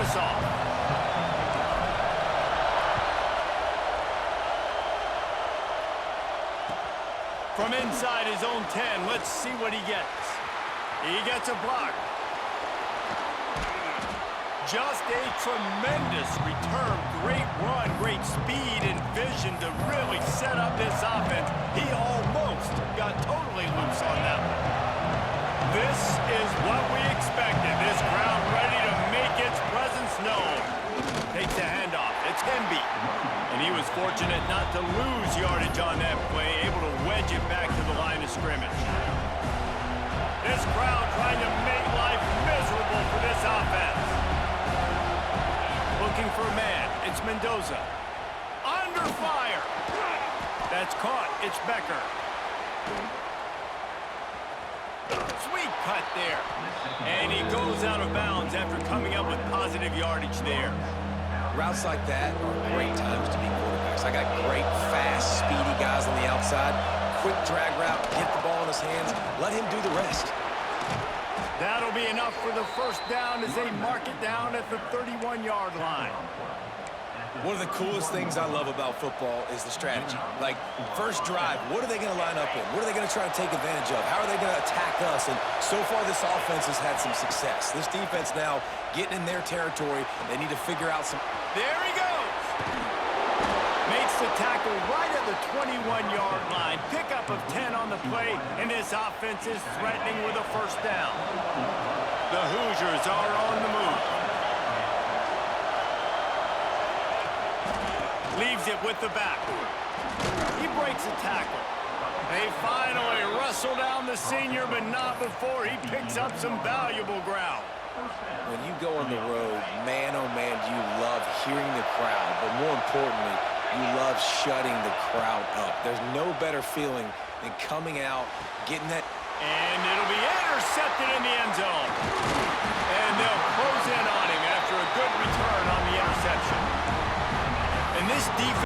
this off. From inside his own 10, let's see what he gets. He gets a block. Just a tremendous return. Great run, great speed and vision to really set up this offense. He almost got totally loose on that one. This is what we expected. This crowd ready to make its presence known. Takes the handoff. It's Hemby. And he was fortunate not to lose yardage on that play, able to wedge it back to the line of scrimmage. This crowd trying to make life miserable for this offense. Looking for a man. It's Mendoza. Under fire. That's caught. It's Becker. Sweet cut there. And he goes out of bounds after coming up with positive yardage there. Routes like that are great times to be quarterbacks. I got great, fast, speedy guys on the outside. Quick drag route, get the ball in his hands, let him do the rest. That'll be enough for the first down as they mark it down at the 31-yard line. One of the coolest things I love about football is the strategy. Like, first drive, what are they going to line up in? What are they going to try to take advantage of? How are they going to attack us? And so far, this offense has had some success. This defense now getting in their territory. They need to figure out some... There he goes! Makes the tackle right at the 21-yard line. Pickup of 10 on the play, and this offense is threatening with a first down. The Hoosiers are on the move. Leaves it with the back. He breaks a tackle. They finally wrestle down the senior, but not before he picks up some valuable ground. When you go on the road, man, oh man, do you love hearing the crowd, but more importantly, you love shutting the crowd up. There's no better feeling than coming out, getting that... And it'll be intercepted in the end zone. And they'll close in on him after a good return on the interception. And this defense...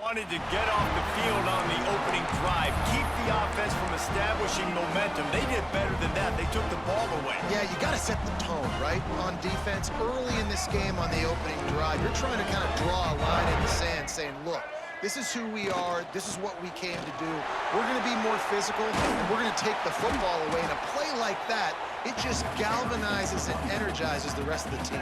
wanted to get off the field on the opening drive, keep the offense from establishing momentum. They did better than that. They took the ball away. Yeah, you got to set the tone, right? On defense, early in this game on the opening drive, you're trying to kind of draw a line in the sand saying, look, this is who we are. This is what we came to do. We're going to be more physical, and we're going to take the football away. And a play like that, it just galvanizes and energizes the rest of the team.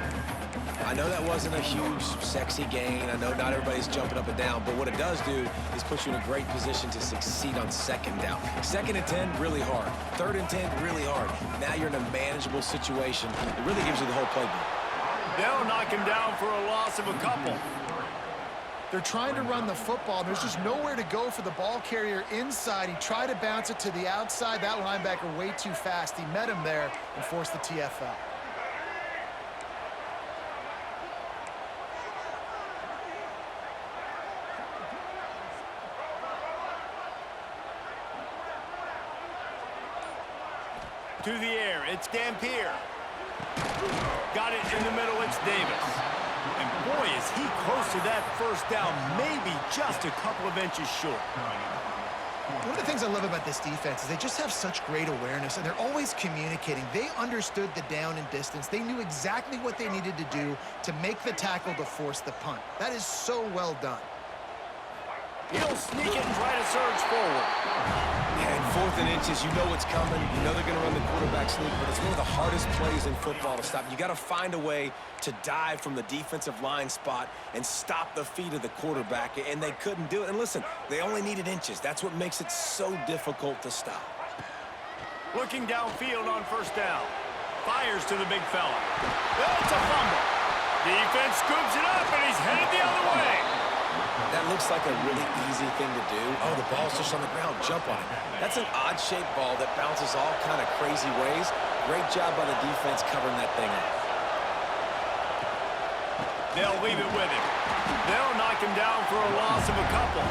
I know that wasn't a huge, sexy gain. I know not everybody's jumping up and down, but what it does do is put you in a great position to succeed on second down. Second and 10, really hard. Third and 10, really hard. Now you're in a manageable situation. It really gives you the whole playbook. They'll knock him down for a loss of a couple. They're trying to run the football. There's just nowhere to go for the ball carrier inside. He tried to bounce it to the outside. That linebacker way too fast. He met him there and forced the TFL. To the air, it's Dampier. Got it in the middle, it's Davis. And boy, is he close to that first down, maybe just a couple of inches short. One of the things I love about this defense is they just have such great awareness, and they're always communicating. They understood the down and distance. They knew exactly what they needed to do to make the tackle to force the punt. That is so well done. He'll sneak it and try to surge forward. And 4th and inches, you know what's coming. You know they're going to run the quarterback sneak, but it's one of the hardest plays in football to stop. You got to find a way to dive from the defensive line spot and stop the feet of the quarterback, and they couldn't do it. And listen, they only needed inches. That's what makes it so difficult to stop. Looking downfield on 1st down. Fires to the big fella. It's a fumble. Defense scoops it up, and he's headed the other way. That looks like a really easy thing to do. Oh, the ball's just on the ground. Jump on it. That's an odd-shaped ball that bounces all kind of crazy ways. Great job by the defense covering that thing up. They'll leave it with him. They'll knock him down for a loss of a couple.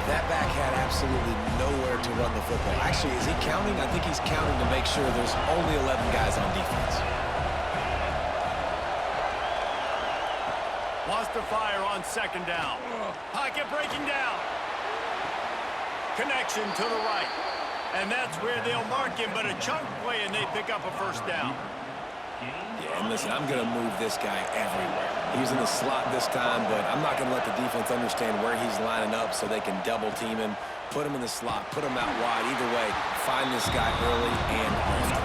That back had absolutely nowhere to run the football. Actually, is he counting? I think he's counting to make sure there's only 11 guys on defense. Wants to fire on 2nd down. Pocket breaking down. Connection to the right. And that's where they'll mark him, but a chunk play, and they pick up a 1st down. Yeah, and listen, I'm going to move this guy everywhere. He's in the slot this time, but I'm not going to let the defense understand where he's lining up so they can double team him, put him in the slot, put him out wide. Either way, find this guy early and often.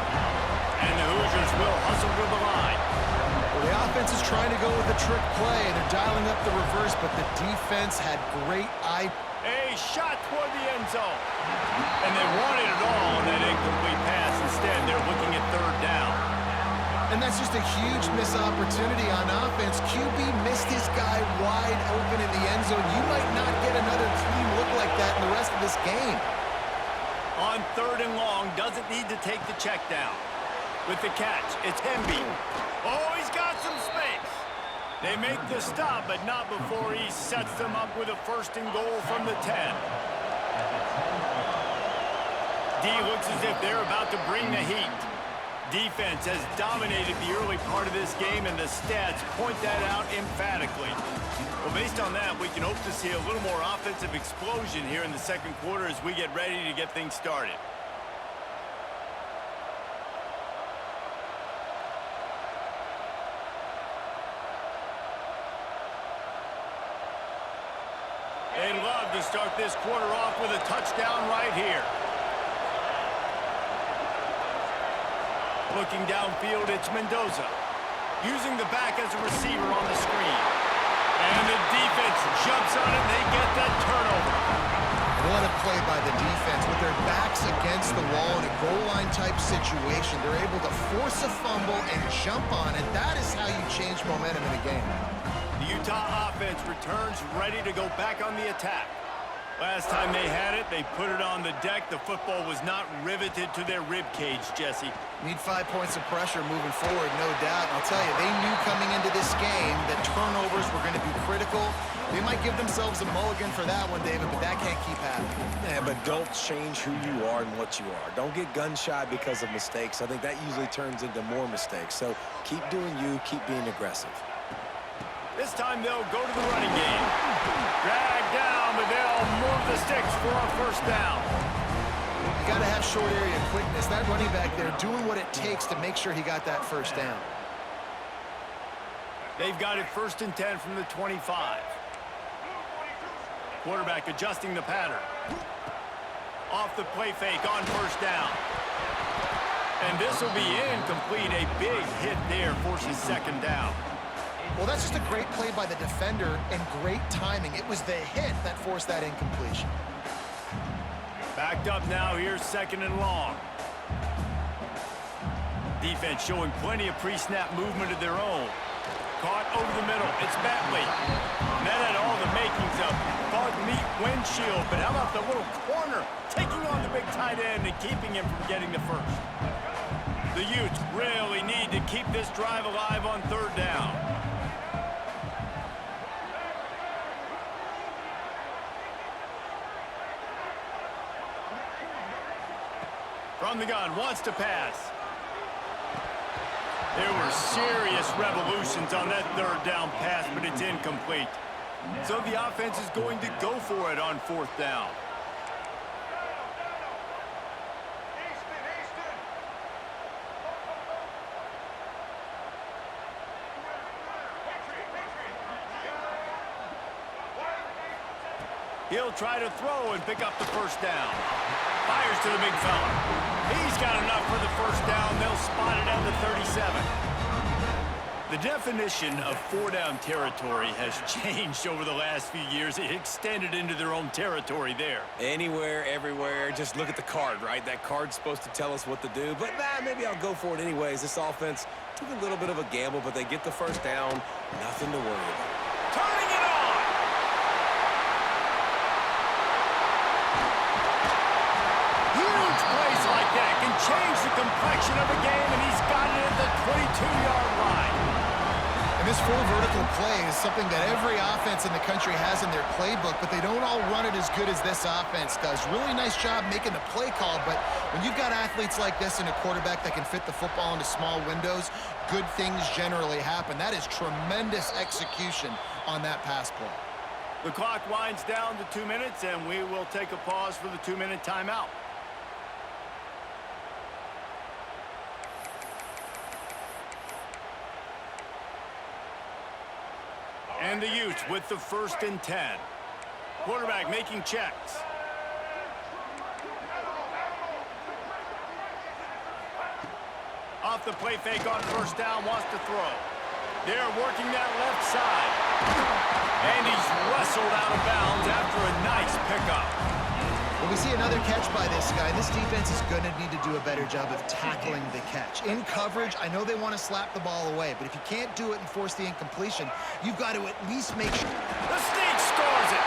And the Hoosiers will hustle to the line. Well, the offense is trying to go with a trick play, and they're dialing up the reverse, but the defense had great eye. A shot toward the end zone. And they wanted it all on that incomplete pass. Instead, they're looking at 3rd down. And that's just a huge missed opportunity on offense. QB missed his guy wide open in the end zone. You might not get another clean look like that in the rest of this game. On 3rd and long, doesn't need to take the check down. With the catch, it's Hemby. Oh, he's got some space. They make the stop, but not before he sets them up with a 1st and goal from the 10. D looks as if they're about to bring the heat. Defense has dominated the early part of this game, and the stats point that out emphatically. Well, based on that, we can hope to see a little more offensive explosion here in the 2nd quarter as we get ready to get things started. They love to start this quarter off with a touchdown right here. Looking downfield, it's Mendoza. Using the back as a receiver on the screen. And the defense jumps on it, and they get that turnover. What a play by the defense. With their backs against the wall in a goal line type situation, they're able to force a fumble and jump on it. That is how you change momentum in a game. The Utah offense returns ready to go back on the attack. Last time they had it, they put it on the deck. The football was not riveted to their rib cage, Jesse. Need 5 points of pressure moving forward, no doubt. And I'll tell you, they knew coming into this game that turnovers were going to be critical. They might give themselves a mulligan for that one, David, but that can't keep happening. Yeah, but don't change who you are and what you are. Don't get gun-shy because of mistakes. I think that usually turns into more mistakes. So keep doing you, keep being aggressive. This time they'll go to the running game. Drag down, but they'll move the sticks for a 1st down. You got to have short area quickness. That running back there doing what it takes to make sure he got that 1st down. They've got it 1st and 10 from the 25. Quarterback adjusting the pattern. Off the play fake on 1st down. And this will be incomplete. A big hit there forces 2nd down. Well, that's just a great play by the defender and great timing. It was the hit that forced that incompletion. Backed up now, here's 2nd and long. Defense showing plenty of pre-snap movement of their own. Caught over the middle, it's Bentley. And that had all the makings of bug meat windshield, but how about the little corner taking on the big tight end and keeping him from getting the 1st? The Utes really need to keep this drive alive on 3rd down. From the gun, wants to pass. There were serious revolutions on that 3rd down pass, but it's incomplete. So the offense is going to go for it on 4th down. He'll try to throw and pick up the first down. Fires to the big fella. He's got enough for the first down. They'll spot it at the 37. The definition of four-down territory has changed over the last few years. It extended into their own territory there. Anywhere, everywhere, just look at the card, right? That card's supposed to tell us what to do, but maybe I'll go for it anyways. This offense took a little bit of a gamble, but they get the first down. Nothing to worry about. Turning it on! Huge plays like that can change the complexion of a game, and he's got it at the 22-yard line. And this full vertical play is something that every offense in the country has in their playbook, but they don't all run it as good as this offense does. Really nice job making the play call, but when you've got athletes like this and a quarterback that can fit the football into small windows, good things generally happen. That is tremendous execution on that pass play. The clock winds down to 2 minutes, and we will take a pause for the 2-minute timeout. And the Utes with the 1st and 10. Quarterback making checks. Off the play fake on first down, wants to throw. They're working that left side. And he's wrestled out of bounds after a nice pickup. When we see another catch by this guy, this defense is going to need to do a better job of tackling the catch. In coverage, I know they want to slap the ball away, but if you can't do it and force the incompletion, you've got to at least make sure. The Sneak scores it!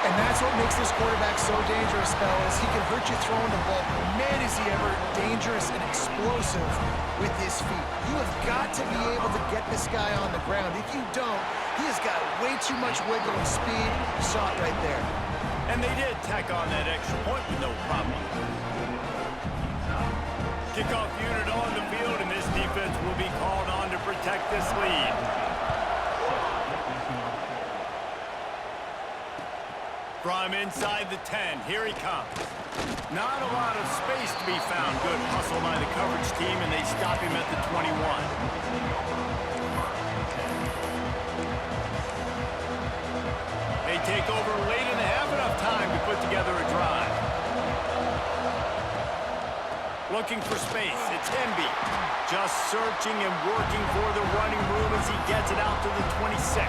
And that's what makes this quarterback so dangerous, fellas. He can hurt you throwing the ball, but man, is he ever dangerous and explosive with his feet. You have got to be able to get this guy on the ground. If you don't, he has got way too much wiggle and speed. You saw it right there. And they did tack on that extra point with no problem. Kickoff unit on the field, and this defense will be called on to protect this lead. From inside the 10, here he comes. Not a lot of space to be found. Good hustle by the coverage team, and they stop him at the 21. They take over late in the half, enough time to put together a drive. Looking for space, it's Hemby. Just searching and working for the running room as he gets it out to the 26.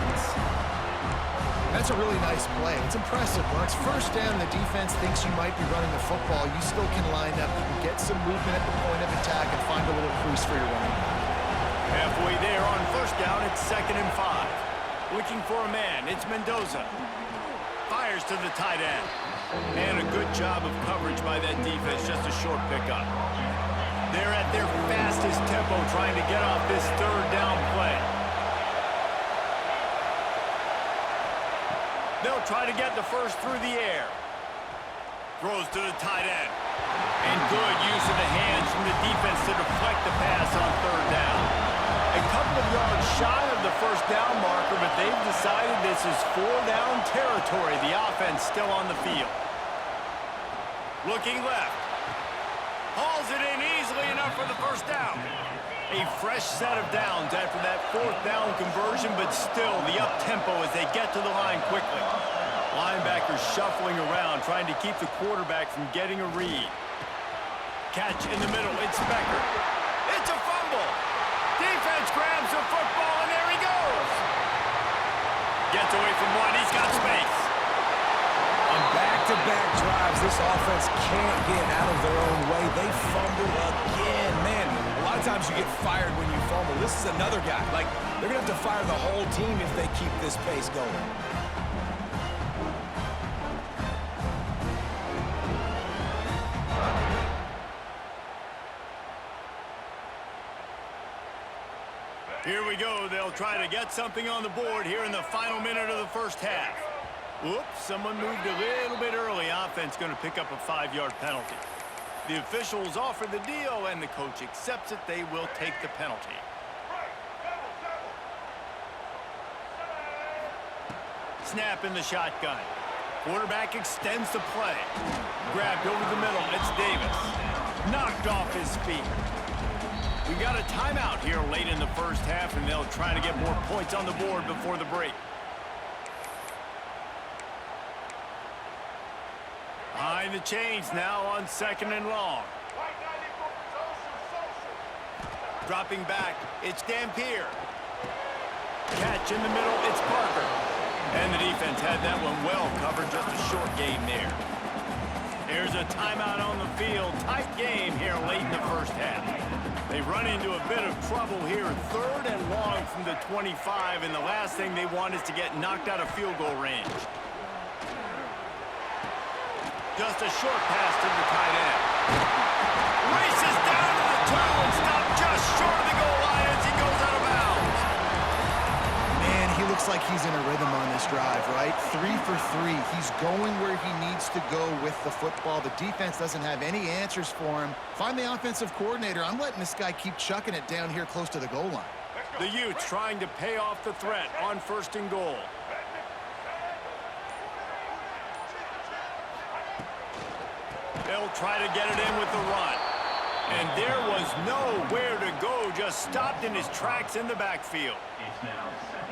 That's a really nice play. It's impressive. When it's first down and the defense thinks you might be running the football, you still can line up. You can get some movement at the point of attack and find a little crease for your running back. Halfway there on first down, it's 2nd and 5. Looking for a man, it's Mendoza. Fires to the tight end. And a good job of coverage by that defense, just a short pickup. They're at their fastest tempo trying to get off this 3rd down play. They'll try to get the first through the air. Throws to the tight end. And good use of the hands from the defense to deflect the pass on 3rd down. A couple of yards shy of the first down marker, but they've decided this is 4-down territory. The offense still on the field. Looking left. Hauls it in easily enough for the first down. A fresh set of downs after that 4th down conversion, but still the up-tempo as they get to the line quickly. Linebackers shuffling around, trying to keep the quarterback from getting a read. Catch in the middle, it's Becker. It's a fumble. Defense grabs the football, and there he goes. Gets away from one, he's got space. On back-to-back drives, this offense can't get out of their own way. They fumble again. Man, a lot of times you get fired when you fumble. This is another guy. Like, they're going to have to fire the whole team if they keep this pace going. Here we go. They'll try to get something on the board here in the final minute of the first half. Whoops, someone moved a little bit early. Offense going to pick up a 5-yard penalty. The officials offer the deal, and the coach accepts it. They will take the penalty. Snap in the shotgun. Quarterback extends the play. Grabbed over the middle. It's Davis. Knocked off his feet. We got a timeout here late in the first half, and they'll try to get more points on the board before the break. the chains now on 2nd and long. Dropping back, it's Dampier. Catch in the middle, it's Parker. And the defense had that one well covered, just a short game there. There's a timeout on the field. Tight game here late in the first half. They run into a bit of trouble here. 3rd and long from the 25, and the last thing they want is to get knocked out of field goal range. Just a short pass to the tight end. Races down to the 2 and stopped just short of the goal line as he goes out of bounds. Man, he looks like he's in a rhythm on this drive, right? 3 for 3. He's going where he needs to go with the football. The defense doesn't have any answers for him. Find the offensive coordinator. I'm letting this guy keep chucking it down here close to the goal line. The Utes trying to pay off the threat on 1st and goal. They'll try to get it in with the run. And there was nowhere to go, just stopped in his tracks in the backfield.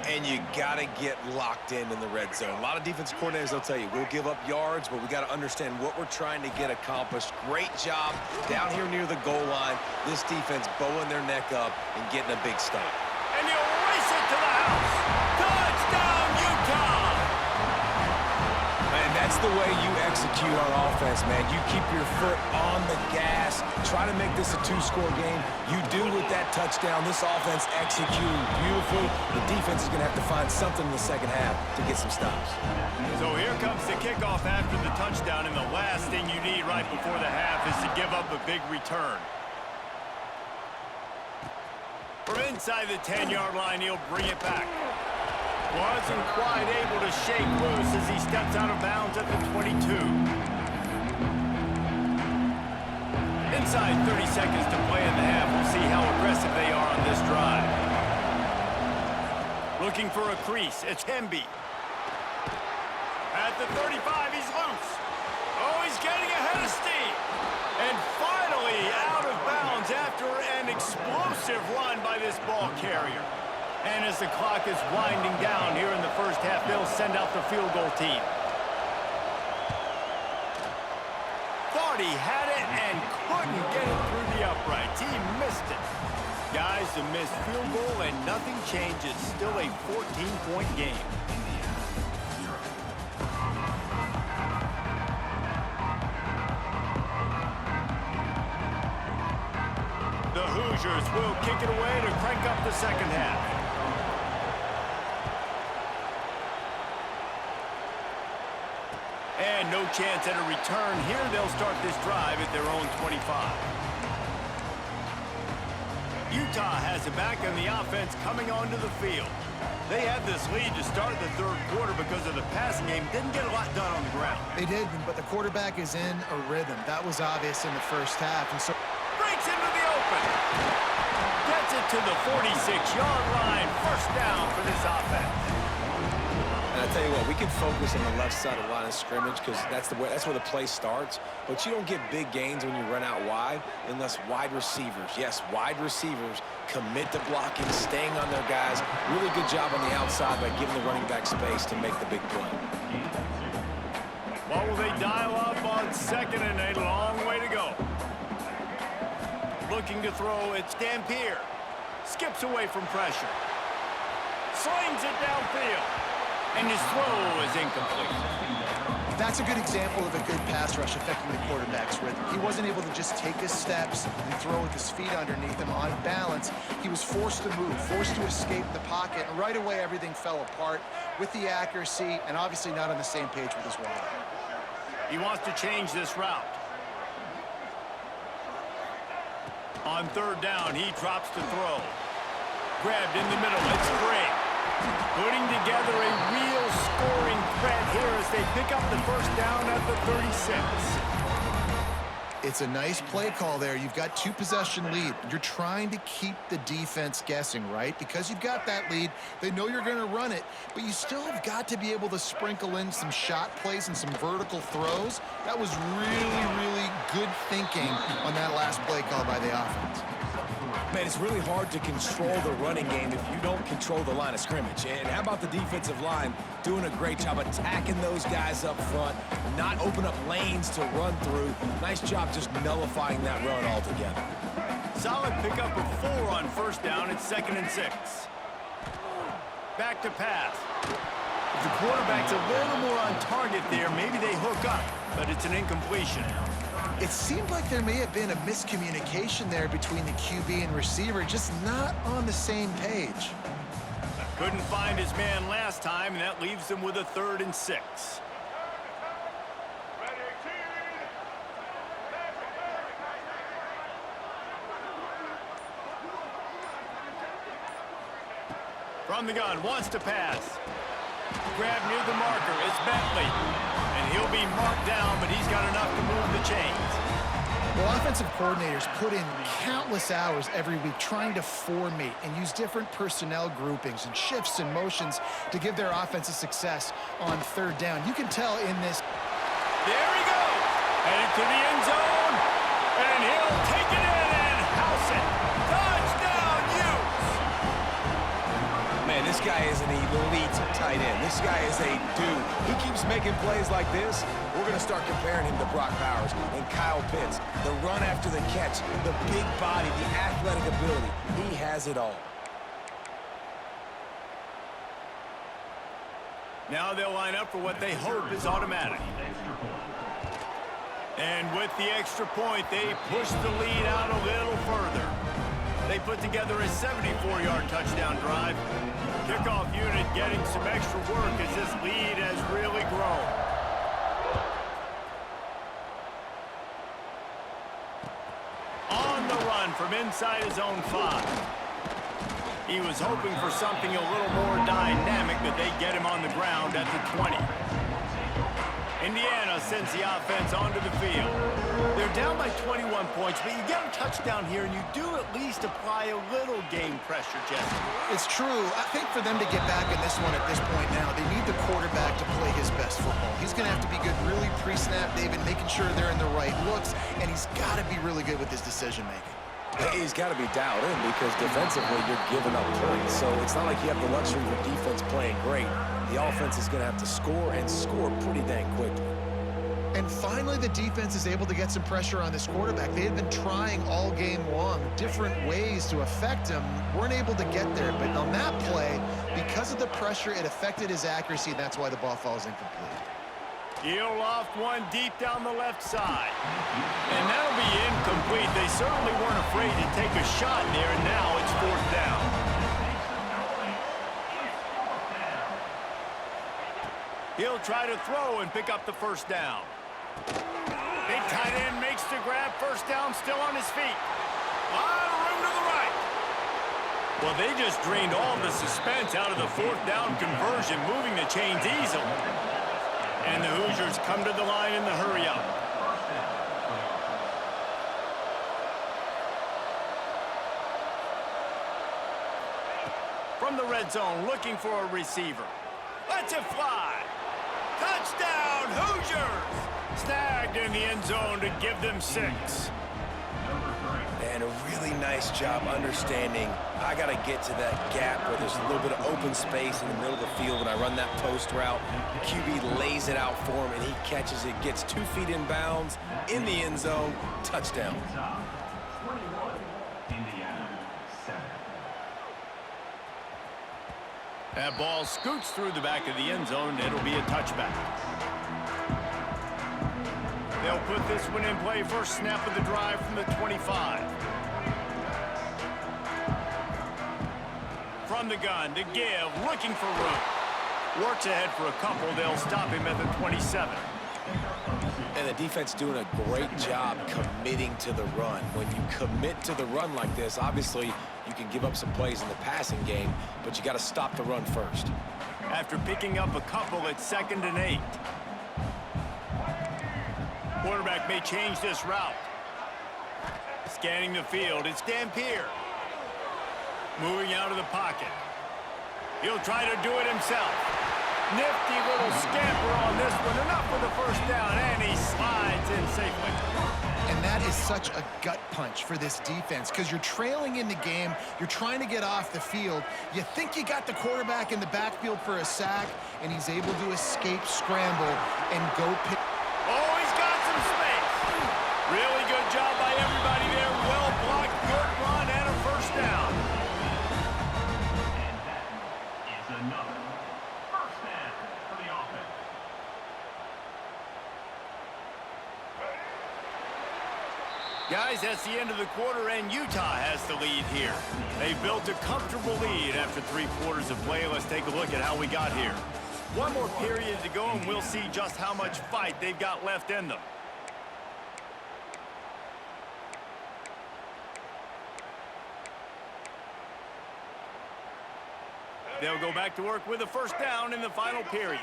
And you got to get locked in the red zone. A lot of defense coordinators, they'll tell you, we'll give up yards, but we got to understand what we're trying to get accomplished. Great job down here near the goal line. This defense bowing their neck up and getting a big stop. And he'll race it to the house. Touchdown, Utah! And that's the way you execute on offense, man. You keep your foot on the gas, try to make this a 2-score game. You do with that touchdown. This offense executing beautifully. The defense is going to have to find something in the second half to get some stops. So here comes the kickoff after the touchdown, and the last thing you need right before the half is to give up a big return. From inside the 10-yard line, he'll bring it back. Wasn't quite able to shake loose as he steps out of bounds at the 22. Inside 30 seconds to play in the half. We'll see how aggressive they are on this drive. Looking for a crease. It's Hemby. At the 35, he's loose. Oh, he's getting ahead of steam. And finally out of bounds after an explosive run by this ball carrier. And as the clock is winding down here in the first half, they'll send out the field goal team. Thought he had it and couldn't get it through the uprights. He missed it. Guys, a missed field goal and nothing changes. Still a 14-point game. The Hoosiers will kick it away to crank up the second half. And no chance at a return here. They'll start this drive at their own 25. Utah has it back, and the offense coming onto the field. They had this lead to start the 3rd quarter because of the passing game. Didn't get a lot done on the ground. They did, but the quarterback is in a rhythm. That was obvious in the first half. And so Breaks into the open. Gets it to the 46-yard line. 1st down for this offense. And I tell you what, we can focus on the left side of the line of scrimmage because that's where the play starts. But you don't get big gains when you run out wide unless wide receivers, yes, wide receivers commit to blocking, staying on their guys. Really good job on the outside by giving the running back space to make the big play. What will they dial up on 2nd and a long way to go? Looking to throw, it's Dampier. Skips away from pressure. Slings it downfield. And his throw is incomplete. that's a good example of a good pass rush affecting the quarterback's rhythm. He wasn't able to just take his steps and throw with his feet underneath him on balance. He was forced to move, forced to escape the pocket, and right away everything fell apart with the accuracy and obviously not on the same page with his wideout. He wants to change this route. On third down, he drops to throw. Grabbed in the middle, it's Gray. Putting together a real scoring threat here as they pick up the first down at the 36. It's a nice play call there. You've got two-possession lead. You're trying to keep the defense guessing, right? Because you've got that lead, they know you're going to run it, but you still have got to be able to sprinkle in some shot plays and some vertical throws. That was really, really good thinking on that last play call by the offense. Man, it's really hard to control the running game if you don't control the line of scrimmage. And how about the defensive line doing a great job attacking those guys up front, not open up lanes to run through. Nice job just nullifying that run altogether. Solid pickup of 4 on first down. It's 2nd and 6. Back to pass. If the quarterback's a little more on target there, maybe they hook up, but it's an incompletion. It seemed like there may have been a miscommunication there between the QB and receiver, just not on the same page. Couldn't find his man last time, and that leaves him with a 3rd and 6. From the gun, wants to pass. Grab near the marker, it's Bentley. And he'll be marked down, but he's got enough to move the chains. Well, offensive coordinators put in countless hours every week trying to formate and use different personnel groupings and shifts and motions to give their offense a success on 3rd down. You can tell in this. There he goes. Headed to the end zone. And he'll take it in and house it. Touchdown, Utes. Man, this guy is an elite tight end. This guy is a dude. He keeps making plays like this. We're going to start comparing him to Brock Bowers and Kyle Pitts. The run after the catch, the big body, the athletic ability. He has it all. Now they'll line up for what they hope is automatic. And with the extra point, they push the lead out a little further. They put together a 74-yard touchdown drive. Kickoff unit getting some extra work as this lead has really grown. On the run from inside his own 5. He was hoping for something a little more dynamic, but they get him on the ground at the 20. Indiana sends the offense onto the field. They're down by 21 points, but you get a touchdown here, and you do at least apply a little game pressure, Jesse. It's true. I think for them to get back in this one at this point now, they need the quarterback to play his best football. He's going to have to be good really pre-snap, David, making sure they're in the right looks, and he's got to be really good with his decision-making. He's got to be dialed in because defensively you're giving up points. So it's not like you have the luxury of your defense playing great. The offense is going to have to score and score pretty dang quickly. And finally, the defense is able to get some pressure on this quarterback. They had been trying all game long different ways to affect him. Weren't able to get there. But on that play, because of the pressure, it affected his accuracy, and that's why the ball falls incomplete. He'll loft one deep down the left side. And that'll be incomplete. They certainly weren't afraid to take a shot there, and now it's 4th down. He'll try to throw and pick up the 1st down. Big tight end makes the grab. 1st down, still on his feet. A lot of room to the right. Well, they just drained all the suspense out of the 4th down conversion, moving the chains easily. And the Hoosiers come to the line in the hurry-up. From the red zone, looking for a receiver. Lets it fly. Touchdown, Hoosiers! Snagged in the end zone to give them 6. And a really nice job understanding I got to get to that gap where there's a little bit of open space in the middle of the field when I run that post route. QB lays it out for him, and he catches it, gets 2 feet in bounds, in the end zone, touchdown. That ball scoots through the back of the end zone. It'll be a touchback. They'll put this one in play. First snap of the drive from the 25. From the gun to give, looking for room. Works ahead for a couple. They'll stop him at the 27. And the defense doing a great job committing to the run. When you commit to the run like this, obviously you can give up some plays in the passing game, but you got to stop the run first. After picking up a couple, it's 2nd and 8. Quarterback may change this route. Scanning the field, it's Dampier. Moving out of the pocket. He'll try to do it himself. Nifty little scamper on this one. Enough for the 1st down, and he slides in safely. And that that is such a gut punch for this defense because you're trailing in the game. You're trying to get off the field. You think you got the quarterback in the backfield for a sack, and he's able to escape, scramble, and go pick. Oh, he's got some space. Really good job by everybody there. Well blocked, good run, and a first down. And that is another first down for the offense. Guys, that's the end of the quarter, and Utah has the lead here. They've built a comfortable lead after 3 quarters of play. Let's take a look at how we got here. One more period to go, and we'll see just how much fight they've got left in them. They'll go back to work with a first down in the final period.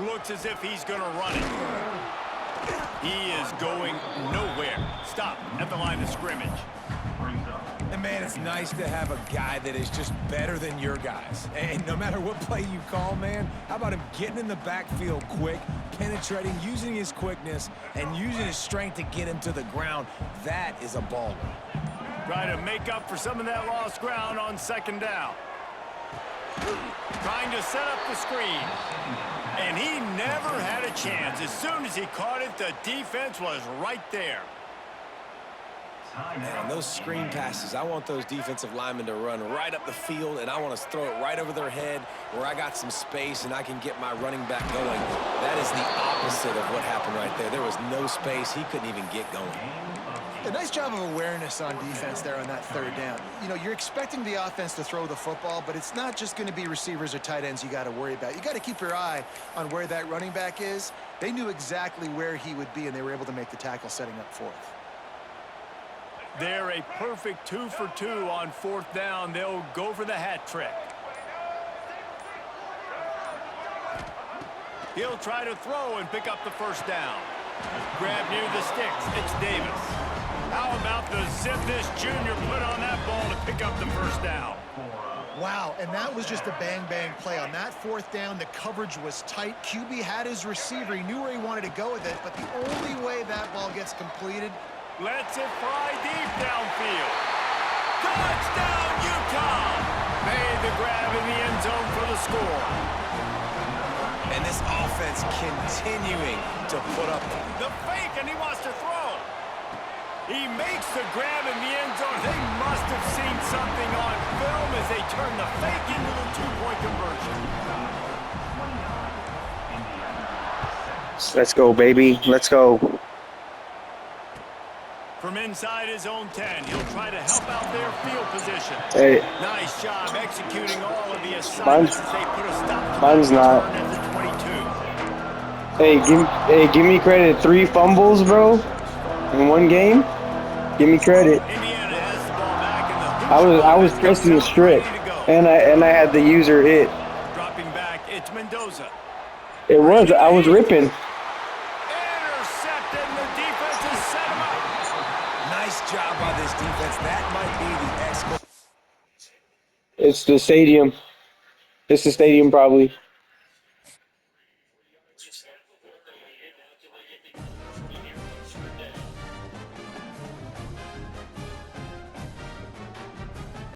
Looks as if he's going to run it. He is going nowhere. Stop at the line of scrimmage. And, man, it's nice to have a guy that is just better than your guys. And no matter what play you call, man, how about him getting in the backfield quick, penetrating, using his quickness, and using his strength to get him to the ground. That is a baller. Try to make up for some of that lost ground on second down. Trying to set up the screen. And he never had a chance. As soon as he caught it, the defense was right there. Man, on those screen passes, I want those defensive linemen to run right up the field, and I want to throw it right over their head where I got some space and I can get my running back going. That is the opposite of what happened right there. There was no space. He couldn't even get going. A nice job of awareness on defense there on that third down. You know, you're expecting the offense to throw the football, but it's not just going to be receivers or tight ends you got to worry about. You got to keep your eye on where that running back is. They knew exactly where he would be, and they were able to make the tackle setting up fourth. They're a perfect 2 for 2 on fourth down. They'll go for the hat trick. He'll try to throw and pick up the first down. Grab near the sticks. It's Davis. How about the zip this junior put on that ball to pick up the first down? Wow, and that was just a bang-bang play. On that fourth down, the coverage was tight. QB had his receiver. He knew where he wanted to go with it, but the only way that ball gets completed. Lets it fly deep downfield. Touchdown, Utah! Made the grab in the end zone for the score. And this offense continuing to put up the fake, and he wants to throw. He makes the grab in the end zone. They must have seen something on film as they turn the fake into the 2-point conversion. Let's go, baby. Let's go. From inside his own 10, he'll try to help out their field position. Hey. Nice job executing all of the assignments as they put a stop to Mine's not. at the 22. Hey, give me credit. 3 fumbles, bro, in 1 game. Give me credit. Indiana has the ball back in the I was pressing the strip, and I had the user hit. Dropping back, it's Mendoza. I was ripping. Intercepted, and the defense has set him up. nice job by this defense. That might be the It's the stadium. It's the stadium, probably.